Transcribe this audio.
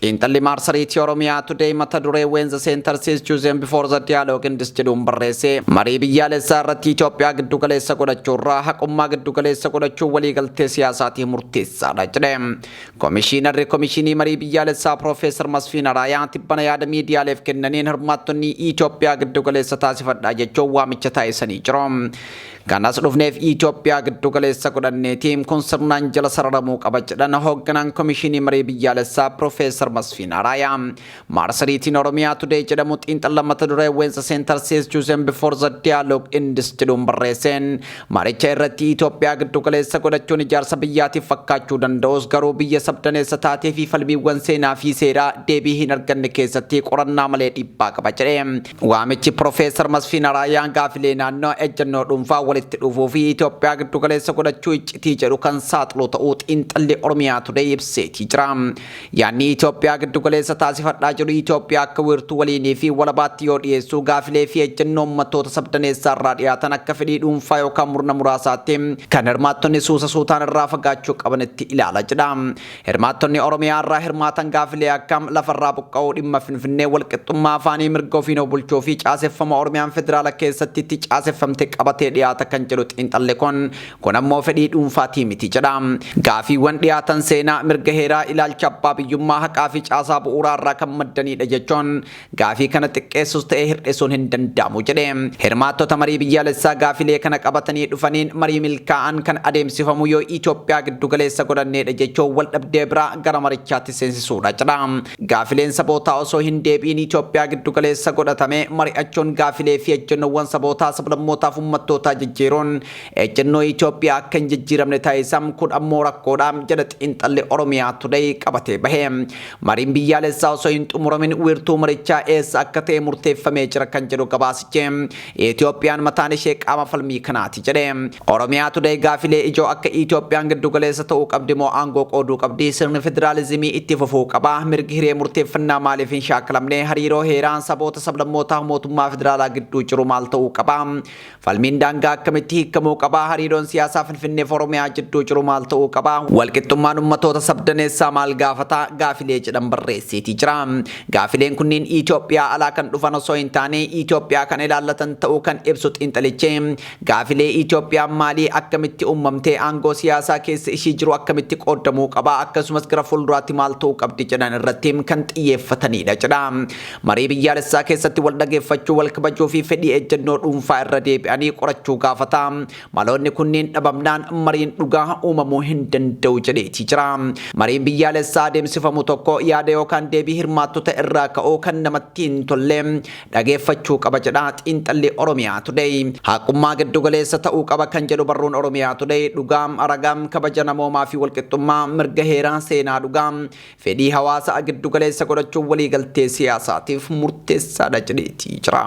Xiinxalli marsariitii Oromiyaa Today mata duree when the center says choosing before the dialogue jedhuun barreesse marii biyyaalessaa irratti Itoophiyaa giddu galeessa godhachuurraa haqummaa giddu galeessa godhachuu waliigaltee siyaasaatii murteessaadha jedhe. Komishinii marii biyyaalessaa Profeesar Masfiin Araayaa tibbana yaada miidiyaaleef kennaniin hirmaattonni Itoophiyaa giddu galeessa taasifadhaa jechuun waamicha taasisanii jiru. Kanas dhufneef Itoophiyaa giddu galeessa godhanneetiin kun sirnaan jala sararamuu qaba jedhan hoogganaan komishinii marii biyyaalessaa Profeesar Masfiin Araayaa. Marsariitiin Oromiyaa Today jedhamu xiinxala mata duree when the center says choosing before the dialogue jedhuun barreesseen maricha irratti Itoophiyaa giddu galeessa godhachuun ijaarsa biyyaatiif fakkaachuu danda'us garuu biyya sabdaneessa taatee fi falmiiwwan seenaa fi seeraa deebii hin arganne keessatti qorannaa malee dhiibbaa qaba jedhe. Waamichi Profeesar Masfiin Araayaa gaafilee naannoo ejjennoo dhuunfaa walitti dhufuu fi Itoophiyaa giddu galeessa godhachuu iccitii jedhu kan saaxilu ta'uu xiinxalli Oromiyaa Today ibseetii jira. Yaanni Itoophiyaa giddu galeessa taasifadhaa jiru Itoophiyaa akka wiirtuu waliinii fi walabaatti yoo dhiyeessu gaafilee fi ejjennoo uummattoota sabdaneessaa irraa dhiyaatan akka fedhii dhuunfaa yookaan murna muraasaatti kan hirmaattonni suutaan irraa fagaachuu qabanitti ilaala jedha. Hirmaattonni Oromiyaa irraa hirmaatan gaafilee akkam lafarraa buqqa'uu dhimma Finfinnee walqixxummaa afaanii mirga ofii bulchuu fi caaseffama Oromiyaan federaala keessatti itti caaseffamte qabatee dhiyaata kan jedhu xiinxalli kun ammoo fedhii dhuunfaatii miti jedha. Gaafiiwwan dhiyaatan seenaa mirga heeraa ilaalcha abbaa biyyummaa haqaa fi caasaa bu'uuraa irraa kan maddanidha jechuun gaafii kana xiqqeessus ta'ee hir'isuun hin danda'amu jedhe. Hirmaattota marii biyyaalessaa gaafilee kana qabatanii dhufaniin marii milkaa'an kan adeemsifamu yoo Itoophiyaa giddu galeessa godhannedha jechuun wal dhabdee biraa gara marichaatti seensisuudha jedha. Gaafileen sabootaa osoo hin deebiin Itoophiyaa giddu galeessa godhatame mari'achuun gaafilee fi ejjennoowwan sabootaa sablammootaaf uummattootaa jijjiiruun ejjennoo Itoophiyaa akka hin jijjiiramne taasisam kun ammoo rakkoodha jedha xiinxalli Oromiyaa Today qabatee bahe. Mariin biyyaalessaa osoo hin xumuramin wiirtuu marichaa eessa akka ta'e murteeffamee jira kan jedhu gabaasichi Itoophiyaan mataan ishee qaama falmii kanaati jedhe. Oromiyaa Today gaafilee ijoo akka Itoophiyaan giddu galeessa ta'uu qabdi moo aangoo qooduu qabdi sirni federaalizimii itti fufuu qaba mirgi hiree murteeffannaa maaliif hin shaakalamne hariiroo heeraan saboota sablammootaa mootummaa federaalaa gidduu jiru maal ta'uu qaba falmiin daangaa akkamitti hiikamuu qaba hariiroon siyaasaa Finfinnee fi Oromiyaa jidduu jiru maal ta'uu qaba walqixxummaan uummattoota sabdaneessaa maal gaafata gaafilee jedhan barreesseetii jira. Gaafileen kunniin Itoophiyaa alaa kan dhufan osoo hin taane Itoophiyaa kan ilaallatan ta'uu kan ibsu xiinxalichi gaafilee Itoophiyaan maalii akkamitti uumamtee aangoo siyaasaa keessa ishii jiru akkamitti qoodamuu qaba akkasumas gara fuulduraatti maal ta'uu qabdi jedhan irratti kan xiyyeeffatanidha jedha. Marii biyyaalessaa keessatti wal dhageeffachuu wal kabajuu fi fedhii ejjennoo dhuunfaa irra deebi'anii qorachuu gaafata. Maloonni kunniin dhabamnaan mariin dhugaa uumamuu hin danda'u jedheetii jira. Mariin biyyaalessaa adeemsifamu tokko yaada yookaan deebii hirmaattota irraa ka'uu kan namatti hin tolle dhageeffachuu qaba jedha xiinxalli Oromiyaa Today. Haqummaa giddu galeessa ta'uu qaba kan jedhu barruun Oromiyaa Today dhugaam aragaam kabaja namoomaa fi walqixxummaa mirga heeraa seenaa dhugaam fedhii hawaasa giddu galeessa godhachuun waliigaltee siyaasaatiif murteessaadha jedheetii jira.